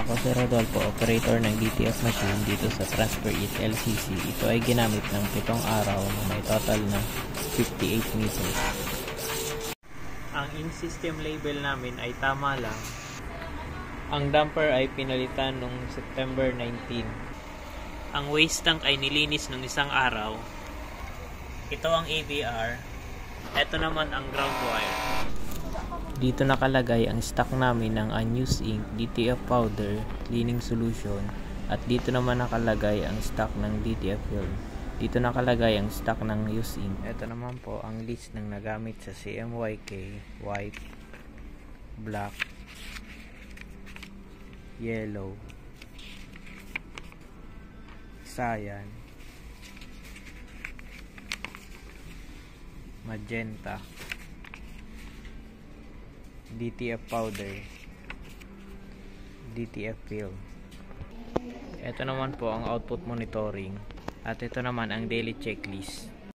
Ako si Rodolfo, operator ng DTF machine dito sa Transfer It LCC. Ito ay ginamit ng 7 araw na may total na 58 meters. Ang in-system label namin ay tama lang. Ang damper ay pinalitan noong September 19. Ang waste tank ay nilinis nung isang araw. Ito ang ABR. Ito naman ang ground wire. Dito nakalagay ang stock namin ng unused ink, DTF powder, cleaning solution, at dito naman nakalagay ang stock ng DTF film. Dito nakalagay ang stock ng used ink. Ito naman po ang list ng nagamit sa CMYK, white, black, yellow, cyan, magenta, DTF powder, DTF film. Ito naman po ang output monitoring, at ito naman ang daily checklist.